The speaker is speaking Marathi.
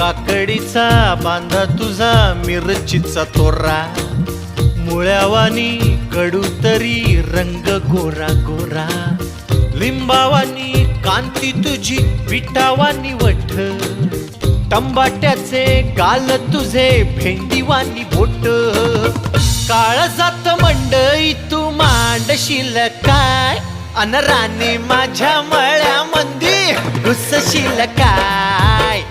काकडीचा बांधा तुझा मिरचीचा तोरा, मुळ्यावानी कडू तरी रंग गोरा गोरा, लिंबावानी कांती तुझी पिठावानी वठ, टंबाट्याचे गाल तुझे भेंडीवानी बोट, काळजात मंडई तू मांडशील काय, अन राणी माझ्या मळ्यामंदी घुसशील काय,